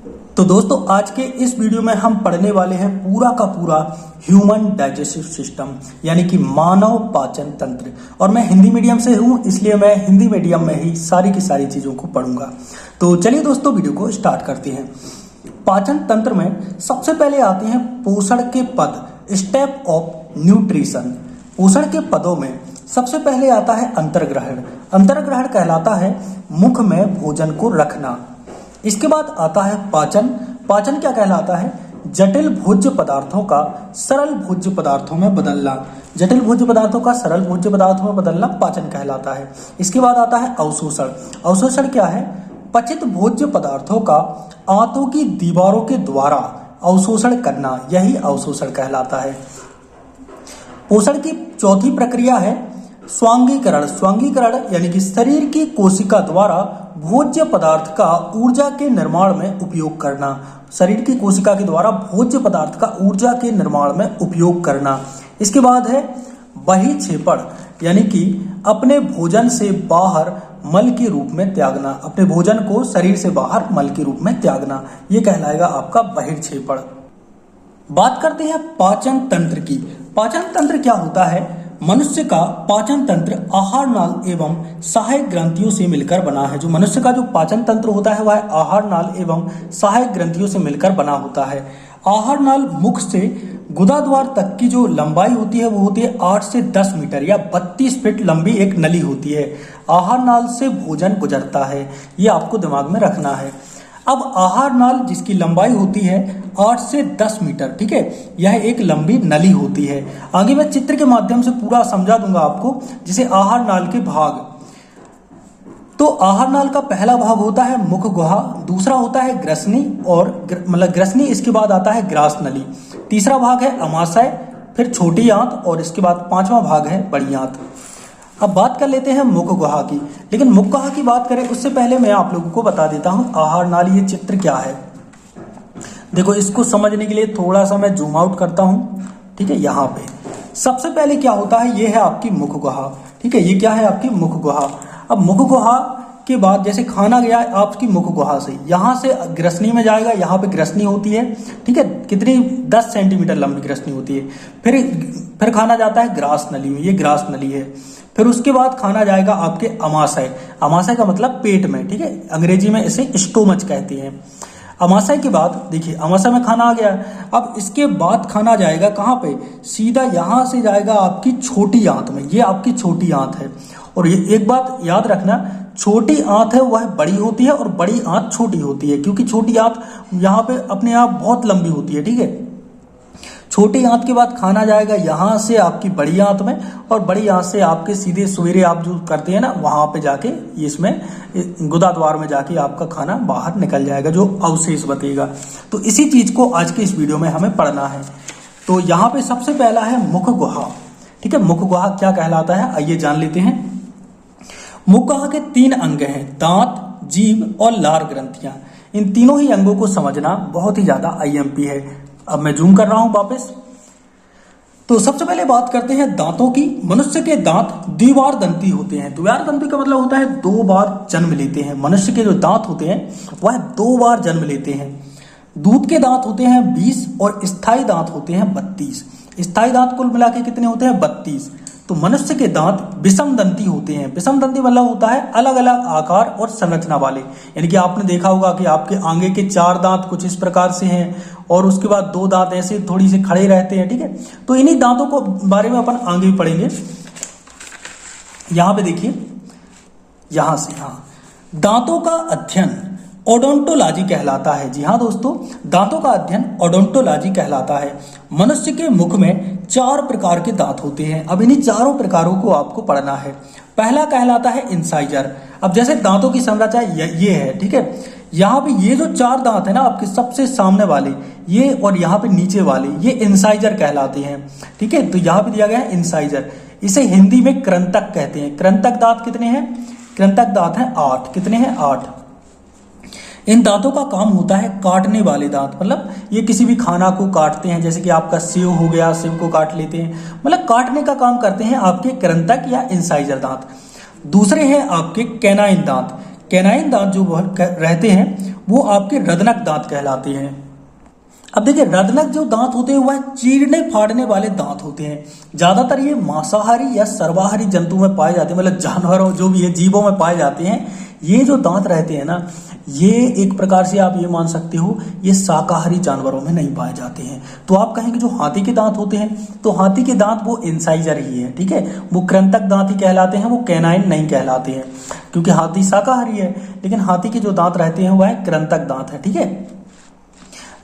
तो दोस्तों आज के इस वीडियो में हम पढ़ने वाले हैं पूरा का पूरा ह्यूमन डाइजेस्टिव सिस्टम यानी कि मानव पाचन तंत्र। और मैं हिंदी मीडियम से हूं, इसलिए मैं हिंदी मीडियम में ही सारी की सारी चीजों को पढ़ूंगा। तो चलिए दोस्तों वीडियो को स्टार्ट करते हैं। पाचन तंत्र में सबसे पहले आते हैं पोषण के पद, स्टेप ऑफ न्यूट्रिशन। पोषण के पदों में सबसे पहले आता है अंतर्ग्रहण। अंतर्ग्रहण कहलाता है मुख में भोजन को रखना। इसके बाद आता है पाचन। पाचन क्या कहलाता है? जटिल भोज्य पदार्थों का सरल भोज्य पदार्थों में बदलना। जटिल भोज्य पदार्थों का सरल भोज्य पदार्थों में बदलना पाचन कहलाता है। इसके बाद आता है अवशोषण। अवशोषण क्या है? पचित भोज्य पदार्थों का आंतों की दीवारों के द्वारा अवशोषण करना, यही अवशोषण कहलाता है। पोषण की चौथी प्रक्रिया है स्वांगीकरण। स्वांगीकरण यानी कि शरीर की कोशिका द्वारा भोज्य पदार्थ का ऊर्जा के निर्माण में उपयोग करना। शरीर की कोशिका के द्वारा भोज्य पदार्थ का ऊर्जा के निर्माण में उपयोग करना। इसके बाद है बहिक्षेपण यानी कि अपने भोजन से बाहर मल के रूप में त्यागना। अपने भोजन को शरीर से बाहर मल के रूप में त्यागना, ये कहलाएगा आपका बहिक्षेपण। बात करते हैं पाचन तंत्र की। पाचन तंत्र क्या होता है? मनुष्य का पाचन तंत्र आहार नाल एवं सहायक ग्रंथियों से मिलकर बना है। जो मनुष्य का जो पाचन तंत्र होता है वह आहार नाल एवं सहायक ग्रंथियों से मिलकर बना होता है। आहार नाल मुख से गुदाद्वार तक की जो लंबाई होती है वो होती है 8 से 10 मीटर या 32 फीट लंबी एक नली होती है। आहार नाल से भोजन गुजरता है, ये आपको दिमाग में रखना है। अब आहार नाल जिसकी लंबाई होती है 8 से 10 मीटर, ठीक है, यह एक लंबी नली होती है। आगे मैं चित्र के माध्यम से पूरा समझा दूंगा आपको। जैसे आहार नाल के भाग, तो आहार नाल का पहला भाग होता है मुख गुहा, दूसरा होता है ग्रसनी और ग्रसनी, इसके बाद आता है ग्रास नली, तीसरा भाग है अमाशय, फिर छोटी आंत और इसके बाद पांचवा भाग है बड़ी आंत। अब बात कर लेते हैं मुख गुहा की। लेकिन मुख गुहा की बात करें उससे पहले मैं आप लोगों को बता देता हूं आहार नाल ये चित्र क्या है। देखो, इसको समझने के लिए थोड़ा सा मैं जूम आउट करता हूं, ठीक है। यहाँ पे सबसे पहले क्या होता है, ये है आपकी मुख गुहा, ठीक है। ये क्या है? आपकी मुख गुहा। अब मुख गुहा के बाद जैसे खाना गया आपकी मुख गुहा से, यहाँ से ग्रसनी में जाएगा, यहाँ पे ग्रसनी होती है, ठीक है, कितनी 10 सेंटीमीटर लंबी ग्रसनी होती है। फिर खाना जाता है ग्रास नली में, ये ग्रास नली है। फिर उसके बाद खाना जाएगा आपके अमाशय। अमाशय का मतलब पेट में, ठीक है, अंग्रेजी में इसे स्टोमच कहते हैं। अमाशय के बाद देखिए अमाशय में खाना आ गया। अब इसके बाद खाना जाएगा कहाँ पे? सीधा यहाँ से जाएगा आपकी छोटी आंत में, ये आपकी छोटी आंत है। और ये एक बात याद रखना, छोटी आंत है वह बड़ी होती है और बड़ी आंत छोटी होती है, क्योंकि छोटी आंत यहाँ पे अपने आप बहुत लंबी होती है, ठीक है। छोटी आंत के बाद खाना जाएगा यहाँ से आपकी बड़ी आंत में, और बड़ी आंत से आपके सीधे सवेरे आप जो करते हैं ना, वहां पे जाके इसमें गुदाद्वार में जाके आपका खाना बाहर निकल जाएगा, जो अवशेष बचेगा। तो इसी चीज को आज के इस वीडियो में हमें पढ़ना है। तो यहाँ पे सबसे पहला है मुख गुहा, ठीक है। मुख गुहा क्या कहलाता है आइए जान लेते हैं। मुख गुहा के 3 अंग हैं, दांत, जीभ और लार ग्रंथियां। इन तीनों ही अंगों को समझना बहुत ही ज्यादा आईएमपी है। अब मैं जूम कर रहा हूं वापस। तो सबसे पहले बात करते हैं दांतों की। मनुष्य के दांत द्विवार दंती होते हैं। द्विवार दंती का मतलब होता है 2 बार जन्म लेते हैं। मनुष्य के जो दांत होते हैं वह 2 बार जन्म लेते हैं। दूध के दांत होते हैं 20 और स्थायी दांत होते हैं 32। स्थायी दांत कुल मिला के कितने होते हैं? 32। तो मनुष्य के दांत विषम दंती होते हैं। विषम दंती मतलब होता है अलग अलग आकार और संरचना वाले। यानी कि आपने देखा होगा कि आपके आगे के 4 दांत कुछ इस प्रकार से हैं और उसके बाद 2 दांत ऐसे थोड़ी से खड़े रहते हैं, ठीक है। तो इन्हीं दांतों को बारे में अपन आगे भी पढ़ेंगे। यहां पे देखिए, यहां से दांतों का अध्ययन ओडोंटोलॉजी कहलाता है। जी हाँ दोस्तों, दांतों का अध्ययन ओडोंटोलॉजी कहलाता है। मनुष्य के मुख में 4 प्रकार के दांत होते हैं। अब इन्हीं चारों प्रकारों को आपको पढ़ना है। पहला कहलाता है इंसाइजर। अब जैसे दांतों की संरचना ये है, ठीक है। यहाँ पे ये जो 4 दांत है ना आपके सबसे सामने वाले, ये और यहाँ पे नीचे वाले, ये इंसाइजर कहलाते हैं, ठीक है। तो यहाँ पे दिया गया है इंसाइजर। इसे हिंदी में कृंतक कहते हैं। कृंतक दांत कितने हैं? कृंतक दांत हैं 8। कितने हैं? 8। इन दांतों का काम होता है काटने वाले दांत, मतलब ये किसी भी खाना को काटते हैं। जैसे कि आपका सेव हो गया, सेव को काट लेते हैं, मतलब काटने का काम करते हैं आपके कृंतक या इंसाइजर दांत। दूसरे हैं आपके कैनाइन दांत। कैनाइन दांत जो रहते हैं वो आपके रदनक दांत कहलाते हैं। अब देखिए, रदनक जो दांत होते हैं वह चीरने फाड़ने वाले दांत होते हैं। ज्यादातर ये मांसाहारी या सर्वाहारी जंतु में पाए जाते हैं, मतलब जानवरों जो भी है जीवों में पाए जाते हैं। ये जो दांत रहते हैं ना, ये एक प्रकार से आप ये मान सकते हो ये शाकाहारी जानवरों में नहीं पाए जाते हैं। तो आप कहेंगे जो हाथी के दांत होते हैं, तो हाथी के दांत वो इंसाइजर ही है, ठीक है, वो कृंतक दांत ही कहलाते हैं, वो कैनाइन नहीं कहलाते हैं, क्योंकि हाथी शाकाहारी है। लेकिन हाथी के जो दांत रहते हैं वह कृंतक दांत है, ठीक है,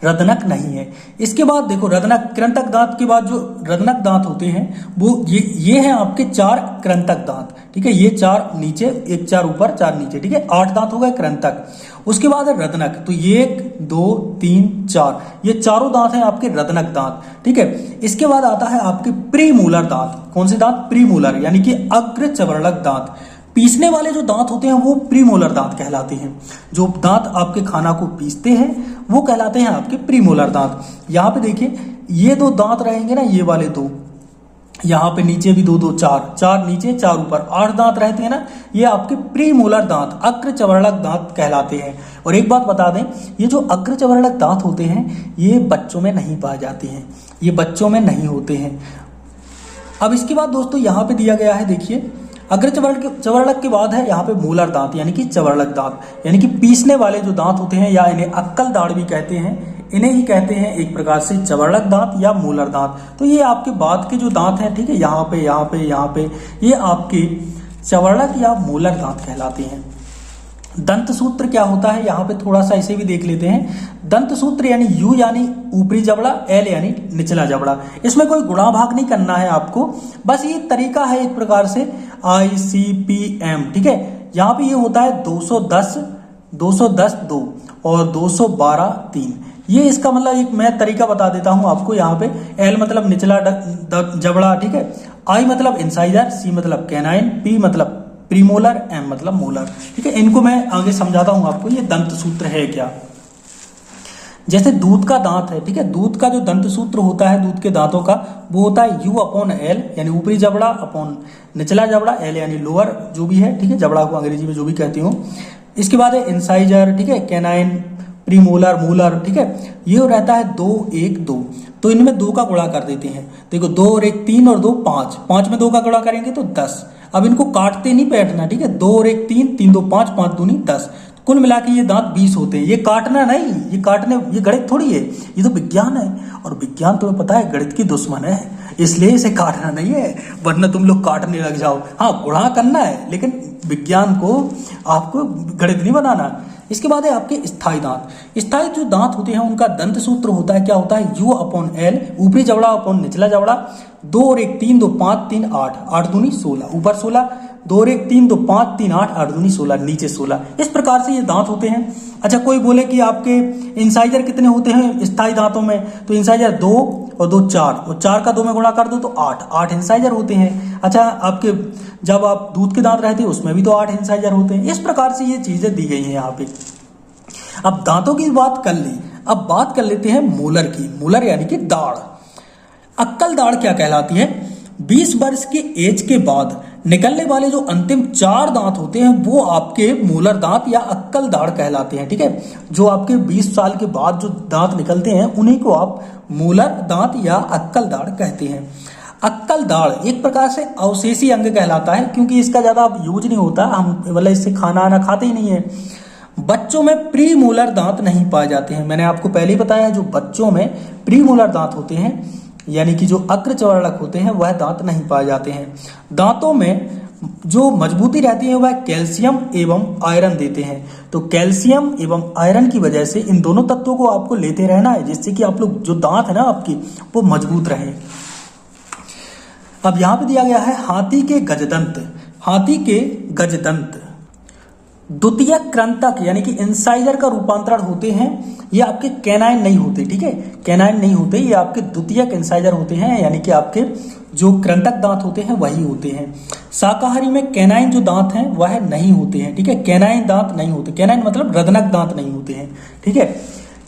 रदनक नहीं है। इसके बाद देखो, रदनक कृंतक दांत के बाद जो रदनक दांत होते हैं वो ये हैं आपके 4 कृंतक दांत, ठीक है, ये 4 नीचे, एक 4 ऊपर 4 नीचे, ठीक है, 8 दांत हो गए कृंतक। उसके बाद है रदनक, तो 1 2 3 4, ये चारों दांत हैं आपके रदनक दांत, ठीक है। इसके बाद आता है आपके प्रीमोलर दांत। कौन से दांत? प्रीमोलर, यानी कि अग्र चवर्णक दांत। पीसने वाले जो दांत होते हैं वो प्रीमोलर दांत कहलाते हैं। जो दांत आपके खाना को पीसते हैं वो कहलाते हैं आपके प्रीमोलर दांत। यहाँ पे देखिए, ये 2 दांत रहेंगे ना, ये वाले 2, यहाँ पे नीचे भी 2 2 4 नीचे 4 ऊपर, 8 दांत रहते हैं ना, ये आपके प्रीमोलर दांत अग्र चवर्णक दांत कहलाते हैं। और एक बात बता दें, ये जो अग्र चवर्णक दांत होते हैं ये बच्चों में नहीं पाए जाते हैं, ये बच्चों में नहीं होते हैं। अब इसके बाद दोस्तों यहाँ पे दिया गया है, देखिए, अग्र चवर्णक के बाद है यहाँ पे मोलर दांत, यानी कि चवर्णक दांत, यानी कि पीसने वाले जो दांत होते हैं, या इन्हें अक्कल दाढ़ भी कहते हैं, इन्हें ही कहते हैं एक प्रकार से चवर्णक दांत या मोलर दांत। तो ये आपके बाद के जो दांत हैं, ठीक है, यहाँ पे यहाँ पे यहाँ पे, ये आपके चवर्णक या मोलर दांत कहलाते हैं। दंत सूत्र क्या होता है, यहाँ पे थोड़ा सा इसे भी देख लेते हैं। दंत सूत्र यानी यू यानी ऊपरी जबड़ा, एल यानी निचला जबड़ा। इसमें कोई गुणा भाग नहीं करना है आपको, बस ये तरीका है एक प्रकार से ICPM, ठीक है। यहाँ पे ये होता है 210 2 और 212 3। ये इसका मतलब एक मैं तरीका बता देता हूं आपको। यहाँ पे एल मतलब निचला जबड़ा, ठीक है, आई मतलब इंसाइजर, सी मतलब कैनाइन, पी मतलब प्रीमोलर, एम मतलब मोलर, ठीक है। इनको मैं आगे समझाता हूं आपको ये दंत सूत्र है क्या। जैसे दूध का दांत है, ठीक है, दूध का जो दंत सूत्र होता है दूध के दांतों का, वो होता है U/L, यानी ऊपरी जबड़ा अपॉन निचला जबड़ा, एल यानी लोअर जो भी है, ठीक है, जबड़ा को अंग्रेजी में जो भी कहती हूँ। इसके बाद है इंसाइजर, ठीक है, कैनाइन, प्रीमोलर, मोलर, ठीक है, ये रहता है 2 1 2। तो इनमें 2 का गुणा कर देते हैं। देखो 2 और 1 3 और 2 5, 5 में 2 का गुणा करेंगे तो 10। अब इनको काटते नहीं बैठना, ठीक है, 2 और 1 3, 3 2 5, 5 दूनी 10, कुल मिला के ये दांत 20 होते हैं। ये काटना नहीं, ये काटने, ये गणित थोड़ी है, ये तो विज्ञान है, और विज्ञान तुम्हें पता है गणित की दुश्मन है, इसलिए इसे काटना नहीं है, वरना तुम लोग काटने लग जाओ। हाँ, गुणा करना है, लेकिन विज्ञान को आपको गणित नहीं बनाना। इसके बाद है आपके स्थायी दांत। स्थायी जो दांत होते हैं उनका दंत सूत्र होता है, क्या होता है, U/L, ऊपरी जबड़ा अपॉन निचला जबड़ा, 2 और 1 3 2 5 3 8, 8 दूनी 16, ऊपर 16, 2 और 1 3 2 5 3 8, 8 दूनी 16, नीचे 16। इस प्रकार से ये दांत होते हैं। अच्छा, कोई बोले कि आपके इंसाइजर कितने होते हैं स्थायी दांतों में, तो इंसाइजर 2 और 2 4, और 4 का 2 में गुणा कर दो तो 8 इंसाइजर होते हैं। अच्छा, आपके जब आप दूध के दांत रहते हैं उसमें भी तो 8 इंसाइजर होते हैं। इस प्रकार से ये चीजें दी गई हैं यहाँ पे। अब दांतों की बात कर ली, अब बात कर लेते हैं मोलर की। मोलर यानी कि दाढ़। अक्कल दाढ़ क्या कहलाती है? 20 वर्ष के एज के बाद निकलने वाले जो अंतिम 4 दांत होते हैं वो आपके मोलर दांत या अक्कल दाढ़ कहलाते हैं, ठीक है। जो आपके 20 साल के बाद जो दांत निकलते हैं उन्हीं को आप मोलर दांत या अक्कल दाढ़ कहते हैं। अक्कल दाढ़ एक प्रकार से अवशेषी अंग कहलाता है, क्योंकि इसका ज्यादा यूज नहीं होता, हम मतलब इससे खाना आना खाते ही नहीं है। बच्चों में प्री मोलर दांत नहीं पाए जाते हैं। मैंने आपको पहले ही बताया, जो बच्चों में प्री मोलर दांत होते हैं यानी कि जो अग्र चवर्णक होते हैं वह दांत नहीं पाए जाते हैं। दांतों में जो मजबूती रहती है वह कैल्शियम एवं आयरन देते हैं। तो कैल्शियम एवं आयरन की वजह से इन दोनों तत्वों को आपको लेते रहना है, जिससे कि आप लोग जो दांत है ना आपकी वो मजबूत रहे। अब यहां पे दिया गया है हाथी के गजदंत। हाथी के गजदंत द्वितीय कृंतक यानी कि इंसाइजर का रूपांतरण होते हैं। ये आपके कैनाइन नहीं होते, ठीक है, कैनाइन नहीं होते, ये आपके द्वितीयक इंसाइजर होते हैं, यानी कि आपके जो कृंतक दांत होते हैं वही होते हैं। शाकाहारी में कैनाइन जो दांत हैं वह नहीं होते हैं, ठीक है, कैनाइन दांत नहीं होते। कैनाइन मतलब रदनक दांत नहीं होते हैं, ठीक है।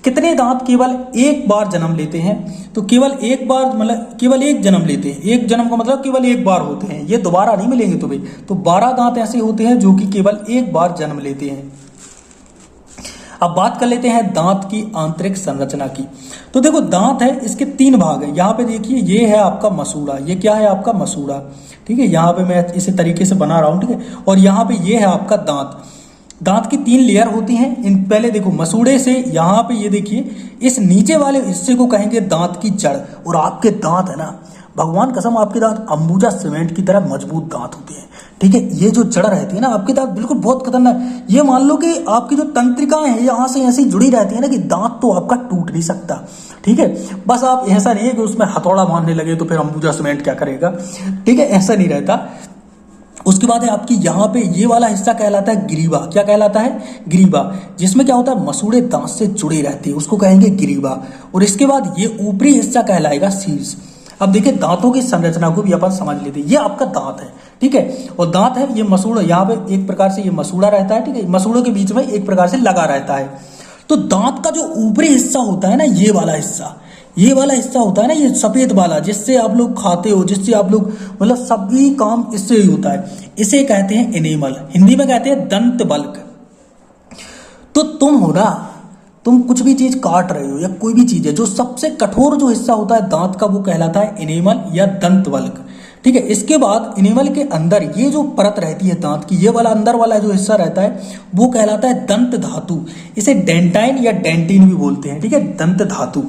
कितने दांत केवल एक बार जन्म लेते हैं? तो केवल एक बार मतलब केवल एक जन्म लेते हैं। एक जन्म का मतलब केवल एक बार होते हैं, ये दोबारा नहीं मिलेंगे तुम्हें। तो 12 दांत ऐसे होते हैं जो कि केवल एक बार जन्म लेते हैं। अब बात कर लेते हैं दांत की आंतरिक संरचना की। तो देखो दांत है, इसके 3 भाग है। यहाँ पे देखिए ये है आपका मसूड़ा, ये क्या है आपका मसूड़ा, ठीक है। यहाँ पे मैं इसी तरीके से बना रहा हूँ, ठीक है। और यहाँ पे ये है आपका दांत। दांत की 3 लेयर होती हैं। इन पहले देखो मसूड़े से यहाँ पे ये देखिए इस नीचे वाले हिस्से को कहेंगे दांत की जड़। और आपके दांत है ना, भगवान कसम आपके दांत अंबुजा सीमेंट की तरह मजबूत दांत होते हैं, ठीक है। ये जो जड़ रहती है ना आपके दांत, बिल्कुल बहुत खतरनाक। ये मान लो कि आपकी जो तंत्रिकाएं हैं यहाँ से ऐसी जुड़ी रहती है ना कि दांत तो आपका टूट नहीं सकता, ठीक है। बस आप ऐसा नहीं है कि उसमें हथौड़ा मारने लगे तो फिर अंबुजा सीमेंट क्या करेगा, ठीक है, ऐसा नहीं रहता। उसके बाद है आपकी यहाँ पे ये वाला हिस्सा कहलाता है ग्रीवा। क्या कहलाता है? ग्रीवा, जिसमें क्या होता है मसूड़े दांत से जुड़े रहते हैं, उसको कहेंगे ग्रीवा। और इसके बाद ये ऊपरी हिस्सा कहलाएगा शीर्ष। अब देखिए दांतों की संरचना को भी अपन समझ लेते हैं। ये आपका दांत है, ठीक है। और दांत है ये मसूड़ा, यहाँ पे एक प्रकार से ये मसूड़ा रहता है, ठीक है। मसूड़ों के बीच में एक प्रकार से लगा रहता है। तो दांत का जो ऊपरी हिस्सा होता है ना, ये वाला हिस्सा होता है ना, ये सफेद वाला, जिससे आप लोग खाते हो, जिससे आप लोग मतलब सभी काम इससे ही होता है, इसे कहते हैं एनेमल, हिंदी में कहते हैं दंत बल्क। तो तुम हो ना, तुम कुछ भी चीज काट रहे हो या कोई भी चीज है, जो सबसे कठोर जो हिस्सा होता है दांत का वो कहलाता है एनेमल या दंत बल्क, ठीक है। इसके बाद एनेमल के अंदर ये जो परत रहती है दांत की, ये वाला अंदर वाला जो हिस्सा रहता है वो कहलाता है दंत धातु। इसे डेंटाइन या डेंटिन भी बोलते हैं, ठीक है, दंत धातु।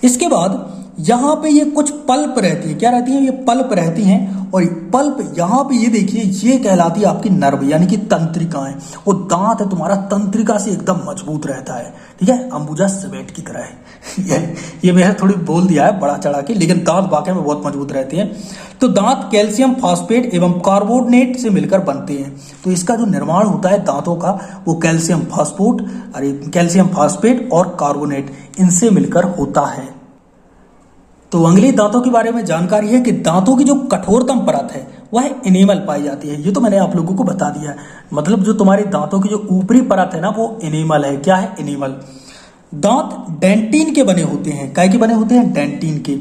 इसके बाद यहाँ पे ये कुछ पल्प रहती है। क्या रहती है? ये पल्प रहती हैं। और पल्प यहाँ पे ये देखिए, ये कहलाती है आपकी नर्व यानी कि तंत्रिकाएं। और दांत है तुम्हारा तंत्रिका से एकदम मजबूत रहता है, ठीक है, अंबुजा सीमेंट की तरह है। ये मैंने थोड़ी बोल दिया है बड़ा चढ़ा के, लेकिन दांत वाकई में बहुत मजबूत रहते हैं। तो दांत कैल्शियम फास्फेट एवं कार्बोनेट से मिलकर बनते हैं। तो इसका जो निर्माण होता है दांतों का, वो कैल्शियम फास्फेट और कार्बोनेट इनसे मिलकर होता है। तो अंगली दांतों के बारे में जानकारी है कि दांतों की जो कठोरतम परत है वह एनेमल पाई जाती है। ये तो मैंने आप लोगों को बता दिया है। मतलब जो तुम्हारी दांतों की जो ऊपरी परत है ना, वो एनेमल है। क्या है? एनेमल। दांत डेंटिन के बने होते हैं। काय के बने होते हैं? डेंटिन के।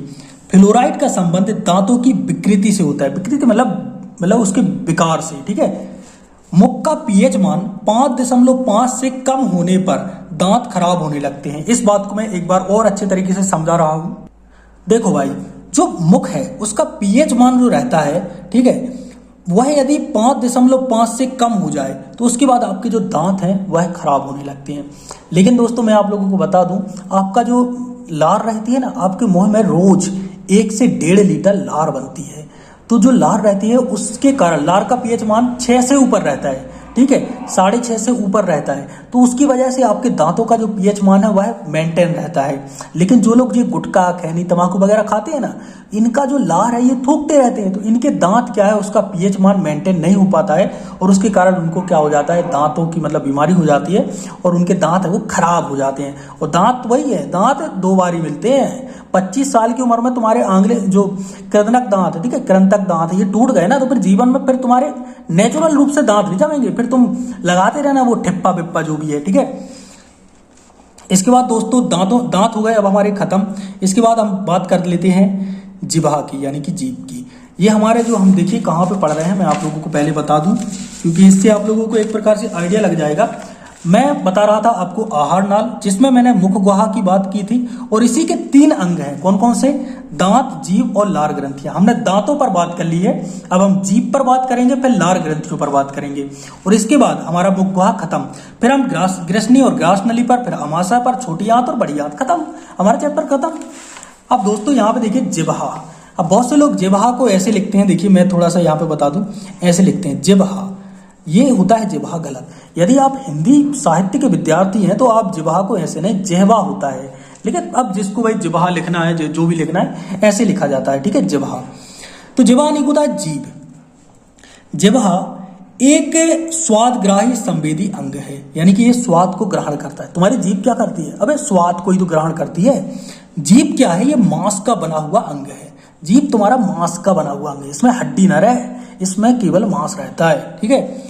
फ्लोराइड का संबंध दांतों की विकृति से होता है। विकृति मतलब उसके विकार से, ठीक है। मुख का पीएच मान 5.5 से कम होने पर दांत खराब होने लगते हैं। इस बात को मैं एक बार और अच्छे तरीके से समझा रहा हूं। देखो भाई, जो मुख है उसका पीएच मान जो रहता है, ठीक है, वह यदि 5.5 से कम हो जाए तो उसके बाद आपके जो दांत हैं वह खराब होने लगते हैं। लेकिन दोस्तों मैं आप लोगों को बता दूं, आपका जो लार रहती है ना, आपके मुंह में रोज 1 से 1.5 लीटर लार बनती है। तो जो लार रहती है उसके कारण लार का पीएच मान 6 से ऊपर रहता है, ठीक है, 6.5 से ऊपर रहता है। तो उसकी वजह से आपके दांतों का जो पीएच मान है वह मेंटेन रहता है। लेकिन जो लोग ये गुटखा, खैनी, तंबाकू वगैरह खाते हैं ना, इनका जो लार है ये थूकते रहते हैं, तो इनके दांत क्या है, उसका पीएच मान मेंटेन नहीं हो पाता है। और उसके कारण उनको क्या हो जाता है, दांतों की मतलब बीमारी हो जाती है और उनके दांत है वो खराब हो जाते हैं। और दांत वही है, दांत 2 बार ही मिलते हैं। 25 साल की उम्र में तुम्हारे आंगले जो कृंतक दांत है, ठीक है, कृंतक दांत है, ये टूट गए ना, तो फिर जीवन में फिर तुम्हारे नेचुरल रूप से दांत नहीं जमेंगे। फिर तुम लगाते रहना वो ठिप्पा पिप्पा जो भी है, ठीक है। इसके बाद दोस्तों दांत हो गए अब हमारे खत्म। इसके बाद हम बात कर लेते हैं जिह्वा की, यानी कि जीभ की। ये हमारे जो हम देखिए कहाँ पे पढ़ रहे हैं, मैं आप लोगों को पहले बता दूं, क्योंकि इससे आप लोगों को एक प्रकार से आइडिया लग जाएगा। मैं बता रहा था आपको आहार नाल, जिसमें मैंने मुख गुहा की बात की थी। और इसी के 3 अंग हैं। कौन कौन से? दांत, जीभ और लार ग्रंथियां। हमने दांतों पर बात कर ली है, अब हम जीभ पर बात करेंगे, फिर लार ग्रंथियों पर बात करेंगे। और इसके बाद हमारा मुख गुहा खत्म, फिर हम ग्रसनी और ग्रास नली पर, फिर अमाशय पर, छोटी आंत और बड़ी आंत, खत्म, हमारा चैप्टर खत्म। अब दोस्तों यहाँ पे देखिए जिह्वा। अब बहुत से लोग जिह्वा को ऐसे लिखते हैं, देखिए मैं थोड़ा सा यहाँ पे बता दूं, ऐसे लिखते हैं जिह्वा। ये होता है जिह्वा गलत। यदि आप हिंदी साहित्य के विद्यार्थी हैं तो आप जिह्वा को ऐसे नहीं, जिह्वा होता है। लेकिन अब जिसको भाई जिह्वा लिखना है, जो भी लिखना है, ऐसे लिखा जाता है, ठीक है, जिह्वा। तो जिह्वा नहीं होता है जीभ। जिह्वा एक स्वादग्राही संवेदी अंग है, यानी कि ये स्वाद को ग्रहण करता है। तुम्हारी जीभ क्या करती है? अबे स्वाद को ही तो ग्रहण करती है। जीभ क्या है? ये मांस का बना हुआ अंग है। जीभ तुम्हारा मांस का बना हुआ अंग है, इसमें हड्डी न रहे, इसमें केवल मांस रहता है, ठीक है।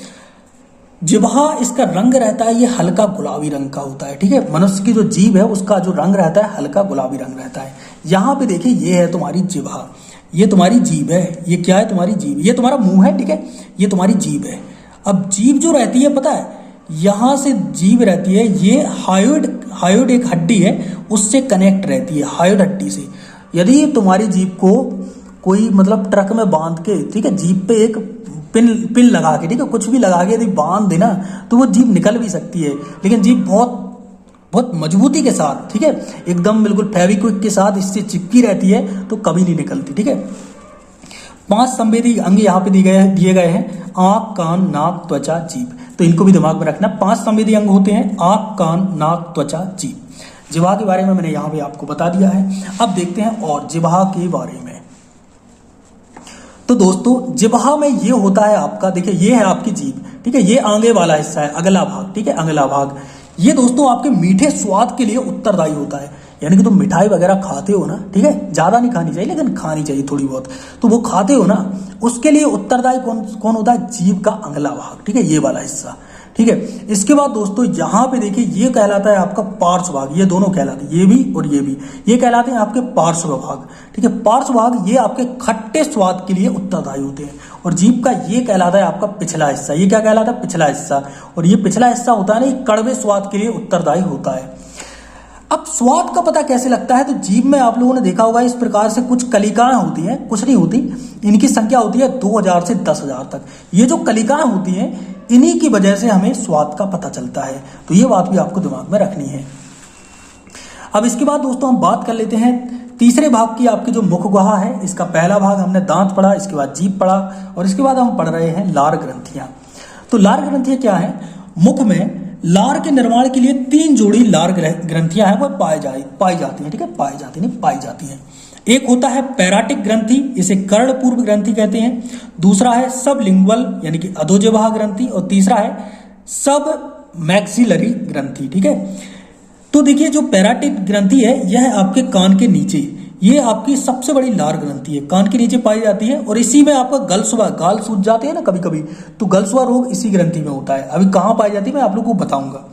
जिह्वा, इसका रंग रहता है ये हल्का गुलाबी रंग का होता है, ठीक है। मनुष्य की जो जीभ है उसका जो रंग रहता है हल्का गुलाबी रंग रहता है। यहाँ पे देखिए ये है तुम्हारी जिह्वा, ये तुम्हारी जीभ है। ये क्या है? तुम्हारी जीभ। ये तुम्हारा मुंह है, ठीक है, ये तुम्हारी जीभ है। अब जीभ जो रहती है पता है, यहां से जीभ रहती है, ये हायोइड एक हड्डी है, उससे कनेक्ट रहती है, हायोइड हड्डी से। यदि तुम्हारी जीभ को कोई मतलब ट्रक में बांध के, ठीक है, जीभ पे एक पिन लगा के, ठीक है, कुछ भी लगा के यदि बांध देना तो वो जीभ निकल भी सकती है, लेकिन जीभ बहुत मजबूती के साथ, ठीक है, एकदम बिल्कुल फेविक्विक के साथ इससे चिपकी रहती है, तो कभी नहीं निकलती। ठीक है, 5 संवेदी अंग यहाँ पे दिए गए हैं, आंख, कान, नाक, त्वचा, जीभ। तो इनको भी दिमाग में रखना। 5 संवेदी अंग होते हैं, आंख, कान, नाक, त्वचा, जीभ। जिह्वा के बारे में मैंने यहाँ पे आपको बता दिया है। अब देखते हैं और जिह्वा के बारे में। तो दोस्तों जिह्वा में ये होता है आपका, देखिए ये है आपकी जीभ, ठीक है, ये आगे वाला हिस्सा है, अगला भाग, ठीक है, अगला भाग। ये दोस्तों आपके मीठे स्वाद के लिए उत्तरदायी होता है, यानी कि तुम मिठाई वगैरह खाते हो ना, ठीक है, ज्यादा नहीं खानी चाहिए लेकिन खानी चाहिए थोड़ी बहुत, तो वो खाते हो ना, उसके लिए उत्तरदायी कौन होता है? जीभ का अगला भाग, ठीक है, ये वाला हिस्सा। ठीक है, इसके बाद दोस्तों यहाँ पे देखिए ये कहलाता है आपका पार्श्व भाग, ये दोनों कहलाते हैं, ये भी और ये भी, ये कहलाते हैं आपके पार्श्व भाग। ठीक है, पार्श्व भाग ये आपके खट्टे स्वाद के लिए उत्तरदायी होते हैं। और जीभ का ये कहलाता है आपका पिछला हिस्सा, ये क्या कहलाता है? पिछला हिस्सा। और ये पिछला हिस्सा होता है ना, ये कड़वे स्वाद के लिए उत्तरदायी होता है। अब स्वाद का पता कैसे लगता है? तो जीभ में आप लोगों ने देखा होगा इस प्रकार से कुछ कलिकाएं होती हैं, कुछ नहीं होती, इनकी संख्या होती है 2000 से 10,000 तक। ये जो कलिकाएं होती हैं इन्हीं की वजह से हमें स्वाद का पता चलता है, तो ये बात भी आपको दिमाग में रखनी है। अब इसके बाद दोस्तों हम बात कर लेते हैं तीसरे भाग की, आपकी जो मुख गुहा है, इसका पहला भाग हमने दांत पढ़ा, इसके बाद जीभ पढ़ा, और इसके बाद हम पढ़ रहे हैं लार ग्रंथियां। तो लार ग्रंथियां क्या है? मुख में लार के निर्माण के लिए 3 जोड़ी लार ग्रंथियां हैं, वो पाई जाती हैं, ठीक है, पाई जाती हैं। एक होता है पैराटिक ग्रंथि, इसे कर्ण पूर्व ग्रंथि कहते हैं। दूसरा है सबलिंगुअल यानी कि अधोजिह्वा ग्रंथि, और तीसरा है सब मैक्सिलरी ग्रंथि। ठीक है, तो देखिए जो पैराटिक ग्रंथि है यह आपके कान के नीचे, ये आपकी सबसे बड़ी लार ग्रंथि है, कान के नीचे पाई जाती है, और इसी में आपका गाल सूज जाते हैं ना कभी कभी, तो गलसुआ रोग इसी ग्रंथि में होता है। अभी कहाँ पाई जाती है मैं आप लोगों को बताऊंगा।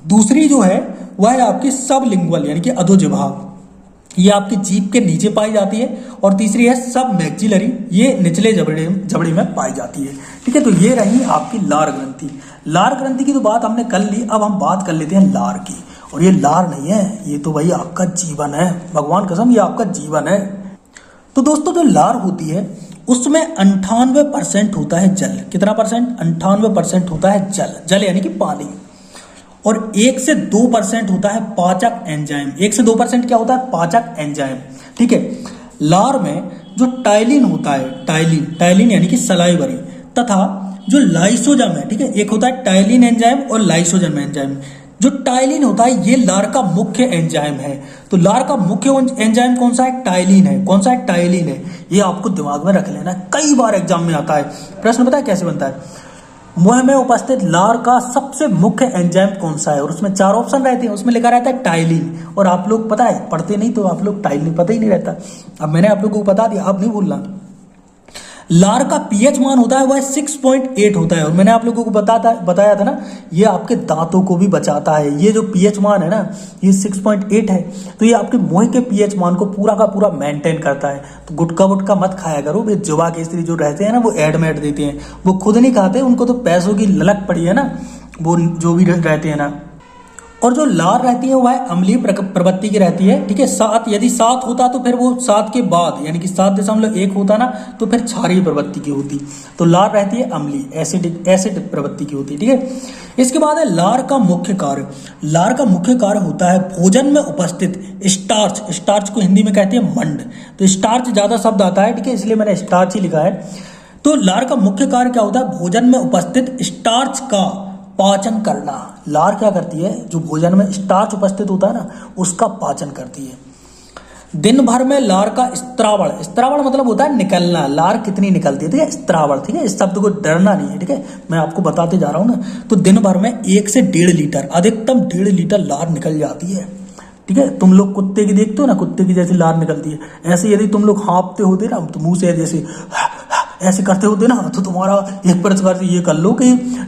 दूसरी जो है वह है आपकी सबलिंगुअल यानी कि अधोजिह्वा, ये आपकी जीभ के नीचे पाई जाती है। और तीसरी है सब मैक्सिलरी, ये निचले जबड़े में पाई जाती है। ठीक है, तो ये रही आपकी लार ग्रंथि। लार ग्रंथि की तो बात हमने कर ली, अब हम बात कर लेते हैं लार की। और ये लार नहीं है, ये तो भाई आपका जीवन है, भगवान कसम ये आपका जीवन है। तो दोस्तों जो लार होती है उसमें 98% होता है जल। कितना परसेंट? 98% होता है जल यानी कि पानी। और 1 से 2% होता है पाचक एंजाइम। 1 से 2% क्या होता है? पाचक एंजाइम। ठीक है, लार में जो टाइलिन होता है, टाइलिन यानी कि सलाइवरी, तथा जो लाइसोजम है, ठीक है, एक होता है टाइलिन एंजाइम और लाइसोजम एंजाइम। जो टाइलिन होता है ये लार का मुख्य एंजाइम है। तो लार का मुख्य एंजाइम कौन सा है? टाइलिन है। कौन सा है? टाइलिन है। ये आपको दिमाग में रख लेना, कई बार एग्जाम में आता है प्रश्न। पता है कैसे बनता है? मुंह में उपस्थित लार का सबसे मुख्य एंजाइम कौन सा है? और उसमें 4 ऑप्शन रहते हैं, उसमें लिखा रहता है टाइलिन। और आप लोग पता है पढ़ते नहीं, तो आप लोग टाइलिन पता ही नहीं रहता। अब मैंने आप लोगों को बता दिया, अब नहीं भूलना। लार का पीएच मान होता है वह 6.8 होता है। और मैंने आप लोगों को बताया था ना, ये आपके दांतों को भी बचाता है। ये जो पीएच मान है ना, ये 6.8 है, तो ये आपके मुंह के पीएच मान को पूरा का पूरा मेंटेन करता है। तो गुटखा मत खाया करो। वे जुबा केसरी जो रहते हैं ना, वो एडमेट देते हैं, वो खुद नहीं खाते, उनको तो पैसों की ललक पड़ी है ना, वो जो भी रहते हैं ना। और जो लार रहती है वह अम्लीय प्रवृत्ति की रहती है। ठीक है, 7 यदि 7 होता तो फिर वो 7 के बाद यानी कि 7.1 होता ना, तो फिर क्षारीय प्रवृत्ति की होती। तो लार रहती है अम्लीय एसिड प्रवृत्ति की होती। ठीक है, इसके बाद है लार का मुख्य कार्य। लार का मुख्य कार्य होता है भोजन में उपस्थित स्टार्च को हिंदी में कहते हैं मंड। तो स्टार्च ज्यादा शब्द आता है, ठीक है, इसलिए मैंने स्टार्च ही लिखा है। तो लार का मुख्य कार्य क्या होता है? भोजन में उपस्थित स्टार्च का पाचन करना। लार क्या करती है? जो भोजन में स्टार्च उपस्थित होता है ना, उसका पाचन करती है। दिन भर में लार का स्त्रावण मतलब होता है निकलना। लार कितनी निकलती है? ठीक है, स्त्रावण। ठीक है, इस शब्द को डरना नहीं है, ठीक है, मैं आपको बताते जा रहा हूं ना। तो दिन भर में 1 से 1.5 लीटर, अधिकतम 1.5 लीटर लार निकल जाती है। ठीक है, तुम लोग कुत्ते की देखते हो ना, कुत्ते की जैसी लार निकलती है, ऐसे यदि तुम लोग हाँपते होते ना, तो मुंह से जैसे ऐसे करते होते ना, तो तुम्हारा एक प्रकार से ये कर लो कि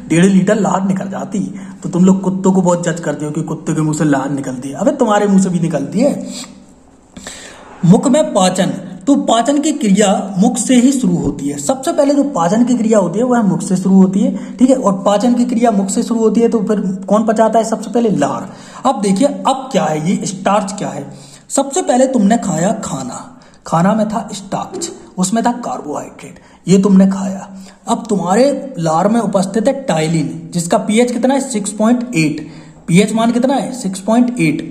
1.5 लीटर लार निकल जाती। तो तुम लोग कुत्तों को बहुत जज करते हो कि कुत्ते के मुंह से लार निकलती है। अबे तुम्हारे मुंह से भी निकलती है। मुख में पाचन, तो पाचन की क्रिया मुख से ही शुरू होती है। सबसे पहले जो पाचन की क्रिया होती है वह मुख से शुरू होती है, ठीक है। और पाचन की क्रिया मुख से शुरू होती है तो फिर कौन पचाता है? सबसे पहले लार। अब देखिए अब क्या है, ये स्टार्च क्या है। सबसे पहले तुमने खाया खाना, खाना में था स्टार्च, उसमें था कार्बोहाइड्रेट, ये तुमने खाया। अब तुम्हारे लार में उपस्थित है टाइलिन, जिसका पीएच कितना है? 6.8। पीएच मान कितना है? 6.8।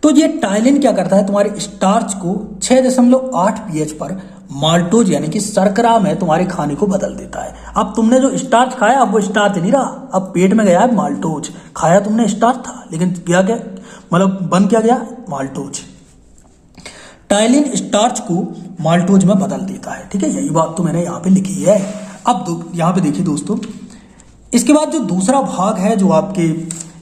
तो ये टाइलिन क्या करता है? तुम्हारे स्टार्च को 6.8 पीएच पर माल्टोज यानी कि शर्करा में तुम्हारे खाने को बदल देता है। अब तुमने जो स्टार्च खाया अब वो स्टार्च नहीं रहा, अब पेट में गया है माल्टोज। खाया तुमने स्टार्च था लेकिन क्या क्या मतलब बन क्या गया? माल्टोज। टाइलिन स्टार्च को माल्टोज में बदल देता है, ठीक है। यही बात तो मैंने यहाँ पे लिखी है। अब यहाँ पे देखिए दोस्तों, इसके बाद जो दूसरा भाग है जो आपके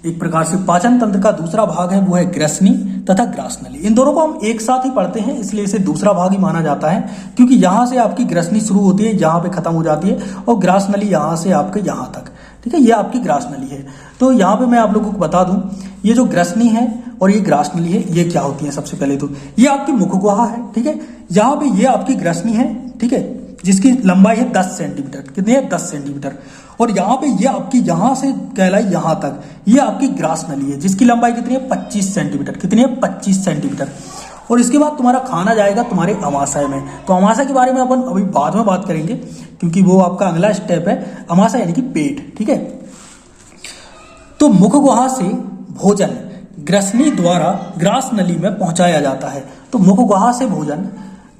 एक प्रकार से पाचन तंत्र का दूसरा भाग है वो है ग्रसनी तथा ग्रासनली। इन दोनों को हम एक साथ ही पढ़ते हैं इसलिए इसे दूसरा भाग ही माना जाता है, क्योंकि यहाँ से आपकी ग्रसनी शुरू होती है, यहाँ पे खत्म हो जाती है, और ग्रासनली यहाँ से आपके यहाँ तक, ठीक है। ये आपकी ग्रासनली है। तो यहाँ पे मैं आप लोगों को बता दूं, ये जो ग्रसनी है और ये ग्रासनली है ये क्या होती है? सबसे पहले तो ये आपकी मुख गुहा है, ठीक है। यहाँ पे ये आपकी ग्रसनी है, ठीक है, जिसकी लंबाई है 10 सेंटीमीटर। कितनी है? 10 सेंटीमीटर। और यहाँ पे ये आपकी यहाँ से कहलाई यहाँ तक ये आपकी ग्रासनली है, जिसकी लंबाई कितनी है? 25 सेंटीमीटर। कितनी है? 25 सेंटीमीटर। और इसके बाद तुम्हारा खाना जाएगा तुम्हारे अमाशय में। तो अमाशय के बारे में अपन अभी बाद में बात करेंगे, क्योंकि वो आपका अगला स्टेप है अमाशय यानी कि पेट, ठीक है। तो मुख गुहा से भोजन ग्रसनी द्वारा ग्रासनली में पहुंचाया जाता है। तो मुख गुहा से भोजन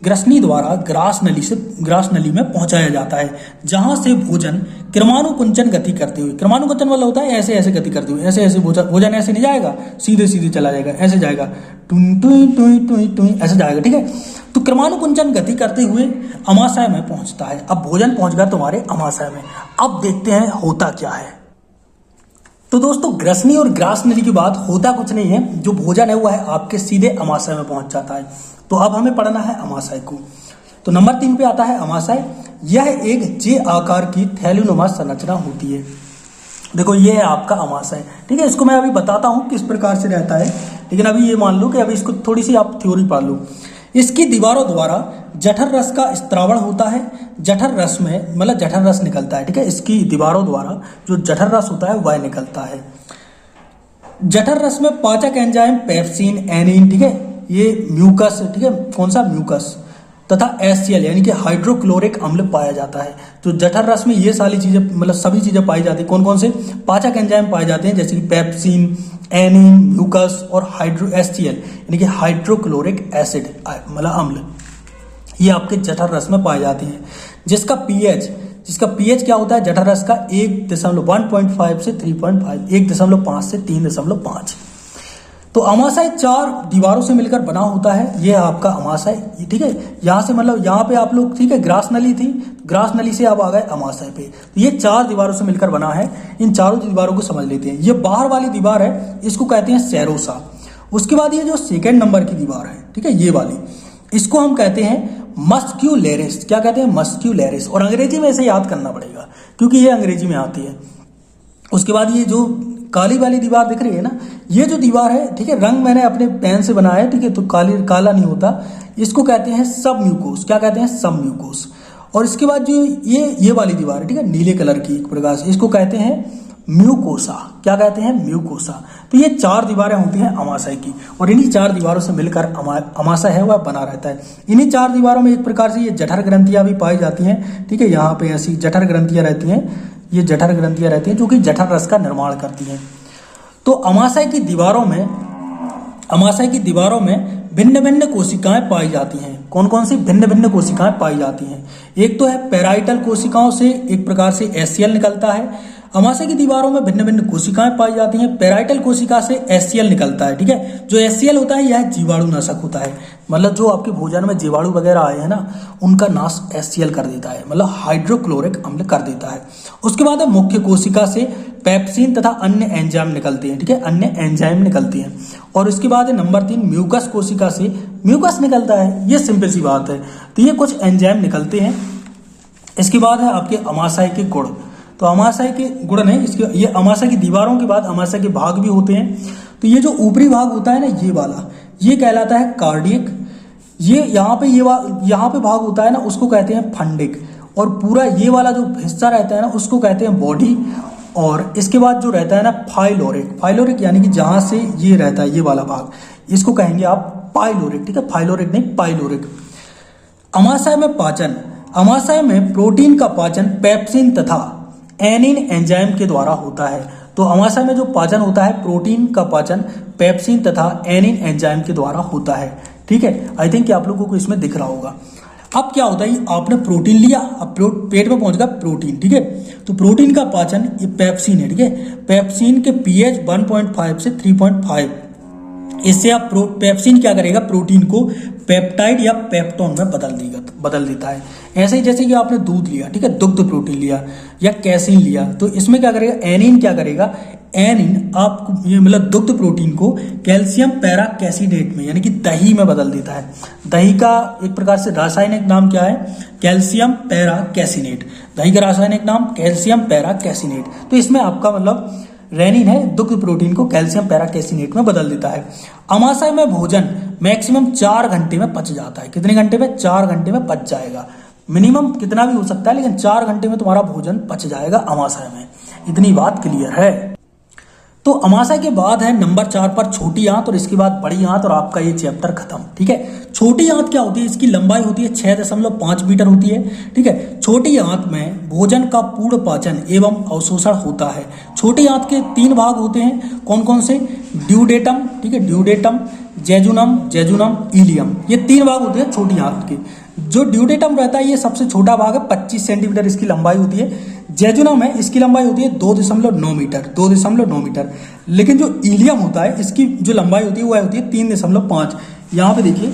ग्रसनी द्वारा ग्रासनली में पहुंचाया जाता है, जहां से भोजन क्रमानुकुंचन गति करते हुए, क्रमानुकुंचन वाला होता है ऐसे ऐसे गति करते हुए, ऐसे ऐसे भोजन ऐसे नहीं जाएगा, सीधे सीधे चला जाएगा, ऐसे जाएगा, टुई टुई टुई टुई टुई ऐसे जाएगा, ठीक है। तो क्रमानुकुंचन गति करते हुए अमाशय में पहुंचता है। अब भोजन पहुंच गया तुम्हारे अमाशय में। अब देखते हैं होता क्या है। तो दोस्तों ग्रसनी और ग्रासनली की बात होता कुछ नहीं है, जो भोजन है वो है आपके सीधे अमाशय में पहुंच जाता है। तो अब हमें पढ़ना है अमाशय को। तो नंबर 3 पे आता है अमाशय। यह एक जे आकार की थैलीनुमा संरचना होती है। देखो ये है आपका अमाशय, ठीक है। इसको मैं अभी बताता हूं किस प्रकार से रहता है, लेकिन अभी ये मान लो कि अभी इसको थोड़ी सी आप थ्योरी पढ़ लो। इसकी दीवारों द्वारा जठर रस का स्त्रावण होता है। जठर रस में मतलब जठर रस निकलता है, ठीक है। इसकी दीवारों द्वारा जो जठर रस होता है वह निकलता है। जठर रस में पाचक एंजाइम पेप्सिन, एनिन, ठीक है, ये म्यूकस, ठीक है, कौन सा? म्यूकस तथा एससीएल यानी कि हाइड्रोक्लोरिक अम्ल पाया जाता है। तो जठर रस में ये सारी चीजें मतलब सभी चीजें पाई जाती है। कौन कौन से? पाचक एंजाइम पाए जाते हैं, जैसे कि पेप्सिन, एनिन, म्यूकस और एससीएल यानी कि हाइड्रोक्लोरिक एसिड मतलब अम्ल, ये आपके जठर रस में पाए जाते हैं। जिसका पीएच क्या होता है जठर रस का? 1.5 से 3.5, 1.5 से 3.5। तो अमाशय 4 दीवारों से मिलकर बना होता है। ये आपका अमाशय, ठीक है। यहाँ से मतलब यहाँ पे आप लोग, ठीक है, ग्रासनली थी, ग्रासनली से आप आ गए अमाशय पे। तो ये 4 दीवारों से मिलकर बना है। इन चारों दीवारों को समझ लेते हैं। ये बाहर वाली दीवार है, इसको कहते हैं सेरोसा। उसके बाद ये जो सेकेंड नंबर की दीवार है, ठीक है, ये वाली, इसको हम कहते हैं मस्क्यूलेरिस। क्या कहते हैं? मस्क्यूलेरिस। और अंग्रेजी में इसे याद करना पड़ेगा क्योंकि ये अंग्रेजी में आती है। उसके बाद ये जो काली वाली दीवार दिख रही है ना, ये जो दीवार है, ठीक है, रंग मैंने अपने पेन से बनाया है, ठीक है, तो काला नहीं होता। इसको कहते हैं सब म्यूकोस। क्या कहते हैं? सब म्यूकोस। और इसके बाद जो ये वाली दीवार है, ठीक है, नीले कलर की एक प्रकार से, इसको कहते हैं म्यूकोसा। क्या कहते हैं? म्यूकोसा। तो ये 4 दीवारें होती हैं अमाशय की, और इन्हीं 4 दीवारों से मिलकर अमाशय है वह बना रहता है। इन्हीं 4 दीवारों में एक प्रकार से ये जठर ग्रंथियां भी पाई जाती हैं, ठीक है। यहाँ पे ऐसी जठर ग्रंथियां रहती हैं, ये जठर ग्रंथियां रहती हैं जो कि जठर रस का निर्माण करती हैं। तो अमाशय की दीवारों में भिन्न भिन्न कोशिकाएं पाई जाती हैं। कौन कौन सी भिन्न भिन्न कोशिकाएं पाई जाती हैं? एक तो है पैराइटल कोशिकाओं से एक प्रकार से एससीएल निकलता है। अमाशय की दीवारों में भिन्न भिन्न कोशिकाएं पाई जाती हैं। पैराइटल कोशिका से एससीएल निकलता है, ठीक है। जो एससीएल होता है यह जीवाणु नाशक होता है, मतलब जो आपके भोजन में जीवाणु वगैरह आए हैं ना, उनका नाश एससीएल कर देता है, मतलब हाइड्रोक्लोरिक अम्ल कर देता है। उसके बाद मुख्य कोशिका से पेप्सिन तथा अन्य एंजाइम निकलते हैं, ठीक है, अन्य एंजाइम निकलते हैं। और इसके बाद नंबर 3 म्यूकस कोशिका से म्यूकस निकलता है। ये सिंपल सी बात है। तो ये कुछ एंजाइम निकलते हैं। इसके बाद है आपके अमाशय के गुण। तो अमाशय के गुण नहीं, इसके ये अमाशय की दीवारों के बाद अमाशय के भाग भी होते हैं। तो ये जो ऊपरी भाग होता है ना, ये वाला, ये कहलाता है कार्डियक। ये यहाँ पे भाग होता है ना, उसको कहते हैं फंडिक, और पूरा ये वाला जो हिस्सा रहता है ना, उसको कहते हैं बॉडी। और इसके बाद जो रहता है ना फाइलोरिक यानी कि जहां से ये रहता है ये वाला भाग, इसको कहेंगे आप पाइलोरिक, ठीक है, फाइलोरिक नहीं पाइलोरिक। अमाशय में पाचन, अमाशय में प्रोटीन का पाचन पेप्सिन तथा एनिन एंजाइम के द्वारा होता है। तो अमाशय में जो पाचन होता है, प्रोटीन का पाचन पेप्सिन तथा एनिन एंजाइम के द्वारा होता है, ठीक है। आई थिंक आप लोगों को इसमें दिख रहा होगा। अब क्या होता है, आपने प्रोटीन लिया, अब पेट में पहुंच गया प्रोटीन, ठीक है। तो प्रोटीन का पाचन ये पेप्सिन है, ठीक है। पेप्सिन के पीएच 1.5 से 3.5, इससे आप पेप्सिन क्या करेगा, प्रोटीन को पेप्टाइड या पेप्टोन में बदल देता है। ऐसे ही जैसे कि आपने दूध लिया, ठीक है, दुग्ध प्रोटीन लिया या कैसीन लिया, तो इसमें क्या करेगा, एनिन क्या करेगा, एनिन आपको ये मतलब दुग्ध प्रोटीन को कैल्शियम पैराकैसिनेट में यानी कि दही में बदल देता है। दही का एक प्रकार से रासायनिक नाम क्या है, कैल्शियम पैराकैसिनेट। दही का रासायनिक नाम कैल्शियम पैराकैसिनेट। तो इसमें आपका मतलब रेनिन है, दुग्ध प्रोटीन को कैल्शियम पैराकैसिनेट में बदल देता है। अमाशय में भोजन मैक्सिमम 4 घंटे में पच जाता है। कितने घंटे में, 4 घंटे में पच जाएगा। मिनिमम कितना भी हो सकता है, लेकिन 4 घंटे में तुम्हारा भोजन पच जाएगा अमाशय में। इतनी बात क्लियर है। तो अमाशय के बाद है नंबर 4 पर छोटी आंत, और इसके बाद बड़ी आंत, और आपका ये चैप्टर खत्म, ठीक है। छोटी आंत क्या होती है, इसकी लंबाई होती है 6.5 मीटर होती है, ठीक है। छोटी आंत में भोजन का पूर्ण पाचन एवं अवशोषण होता है। छोटी आंत के 3 भाग होते हैं, कौन कौन से, ड्यूडेटम, ठीक है, ड्यूडेटम, जेजुनम, इलियम, ये 3 भाग होते हैं छोटी आंत के। जो ड्यूडेटम रहता है ये सबसे छोटा भाग है, 25 सेंटीमीटर इसकी लंबाई होती है। जेजुनम है, इसकी लंबाई होती है 2.9 मीटर। लेकिन जो इलियम होता है इसकी जो लंबाई होती है वो होती है 3.5। यहाँ पे देखिए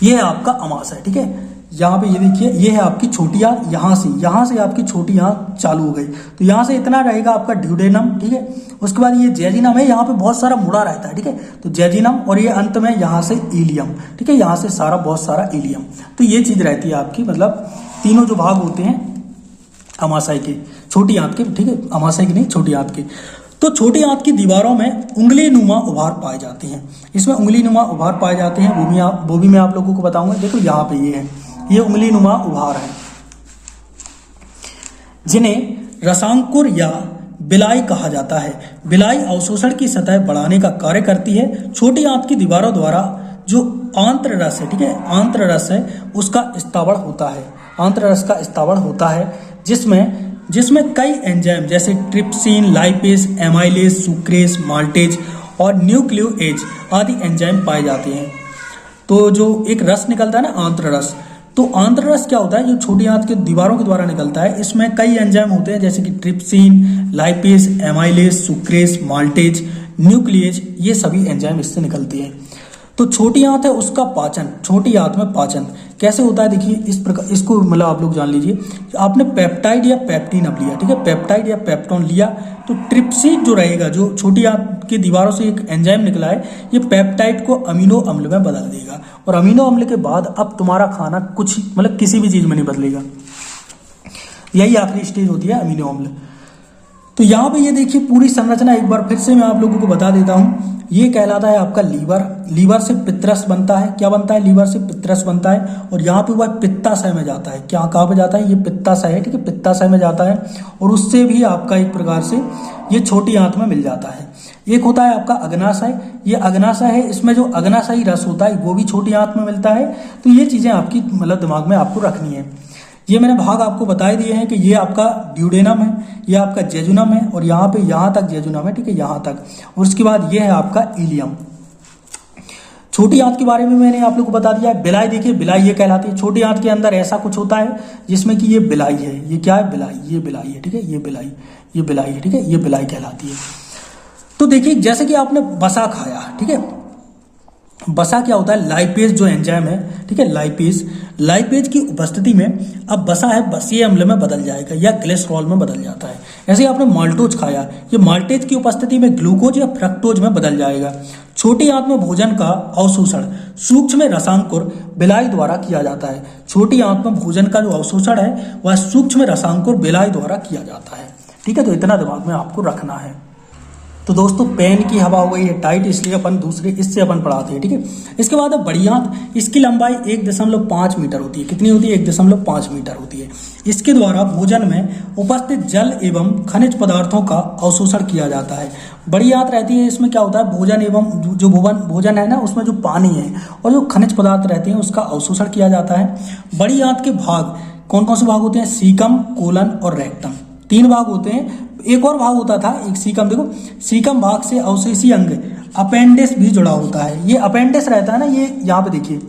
ये है आपका अमाशय, ठीक है। यहाँ पे ये देखिए ये है आपकी छोटी आंत, यहाँ से आपकी छोटी आंत चालू हो गई, तो यहाँ से इतना रहेगा आपका ड्यूडेनम, ठीक है। उसके बाद ये जेजिनम है, यहाँ पे बहुत सारा मुड़ा रहता है, ठीक है, तो जेजिनम, और ये अंत में यहाँ से इलियम, ठीक है, यहाँ से बहुत सारा इलियम। तो ये चीज रहती है आपकी, मतलब तीनों जो भाग होते हैं अमाशय के, छोटी आंत के, ठीक है, अमाशय की नहीं छोटी आंत के। तो छोटी आंत की दीवारों में उंगली नुमा उभार पाए जाते हैं। इसमें उंगली नुमा उभार पाए जाते हैं, वो भी मैं आप लोगों को बताऊंगा। देखो यहाँ पे ये है, ये उंगली नुमा उभार है, जिन्हें रसांकुर या बिलाई कहा जाता है। बिलाई अवशोषण की सतह बढ़ाने का कार्य करती है। छोटी आंत की दीवारों द्वारा जो आंत्र रस है, ठीक है, आंत्र रस है उसका स्थावण होता है, आंत्र रस का स्थावण होता है, जिसमें कई एंजाइम जैसे trypsin, lipase, amylase, sucrase, maltase और न्यूक्लियोएज आदि एंजाइम पाए जाते हैं। तो जो एक रस निकलता है ना आंत्र रस, तो आंत्र रस क्या होता है, जो छोटी आंत के दीवारों के द्वारा निकलता है, इसमें कई एंजाइम होते हैं जैसे कि trypsin, lipase, amylase, sucrase, maltase, nuclease, ये सभी एंजाइम इससे निकलते हैं। तो छोटी आंत है उसका पाचन, छोटी आंत में पाचन कैसे होता है, देखिए इस प्रकार, इसको मतलब आप लोग जान लीजिए। आपने पेप्टाइड या पेप्टिन अब लिया, ठीक है, पेप्टाइड या पेप्टोन लिया, तो ट्रिप्सिन जो रहेगा, जो छोटी आंत की दीवारों से एक एंजाइम निकला है, ये पेप्टाइड को अमीनो अम्ल में बदल देगा, और अमीनो अम्ल के बाद अब तुम्हारा खाना कुछ मतलब किसी भी चीज में नहीं बदलेगा। यही आखिरी स्टेज होती है अमीनो अम्ल। तो यहाँ पे ये देखिए पूरी संरचना एक बार फिर से मैं आप लोगों को बता देता हूँ। ये कहलाता है आपका लीवर, लीवर से पित्तरस बनता है। क्या बनता है, लीवर से पित्तरस बनता है, और यहाँ पे वह पित्ताशय में जाता है। क्या कहाँ पे जाता है, ये पित्ताशय है, ठीक है, पित्ताशय में जाता है, और उससे भी आपका एक प्रकार से ये छोटी आंत में मिल जाता है। एक होता है आपका अग्नाशय, ये अग्नाशय है, इसमें जो अग्नाशयी रस होता है वो भी छोटी आंत में मिलता है। तो ये चीजें आपकी मतलब दिमाग में आपको रखनी है। ये मैंने भाग आपको बता दिए हैं कि ये आपका ड्यूडेनम है, ये आपका जेजुनम है, और यहाँ पे यहाँ तक जेजुनम है, ठीक है, यहाँ तक, और उसके बाद ये है आपका इलियम। छोटी आंत के बारे में मैंने आप लोग को बता दिया है। बिलाई देखिए, बिलाई ये कहलाती है। छोटी आंत के अंदर ऐसा कुछ होता है जिसमें कि ये बिलाई है, ये क्या है, बिलाई, ये बिलाई है, ठीक है, ये बिलाई है, ठीक है, ये बिलाई कहलाती है। तो देखिए जैसे कि आपने बसा खाया, ठीक है, बसा क्या होता है, लाइपेज जो एंजाइम है, ठीक है, लाइपेज की उपस्थिति में अब बसा है बसीय अम्ल में बदल जाएगा या ग्लिसरॉल में बदल जाता है। ऐसे ही आपने माल्टोज खाया, ये माल्टेज की उपस्थिति में ग्लूकोज या फ्रक्टोज में बदल जाएगा। छोटी आंत में भोजन का अवशोषण सूक्ष्म रसांकुर बिलाई द्वारा किया जाता है। छोटी आंत में भोजन का जो अवशोषण है वह सूक्ष्म रसांकुर बिलाई द्वारा किया जाता है, ठीक है। तो इतना दिमाग में आपको रखना है। तो दोस्तों पेन की हवा हो गई है टाइट, इसलिए अपन दूसरे इससे अपन पढ़ाते हैं, ठीक है। इसके बाद है बड़ी आंत, इसकी लंबाई 1.5 मीटर होती है। कितनी होती है? 1.5 मीटर होती है। इसके द्वारा भोजन में उपस्थित जल एवं खनिज पदार्थों का अवशोषण किया जाता है। बड़ी आंत रहती है, इसमें क्या होता है, भोजन एवं जो भोजन है ना, उसमें जो पानी है और जो खनिज पदार्थ रहते हैं उसका अवशोषण किया जाता है। बड़ी आंत के भाग कौन कौन से भाग होते हैं? सीकम, कोलन और रेक्टम, 3 भाग होते हैं। एक और भाग होता था, एक सीकम, देखो सीकम भाग से अवशेषी अंग अपेंडिस भी जुड़ा होता है। ये अपेंडिस रहता है ना, ये यहाँ पे देखिए,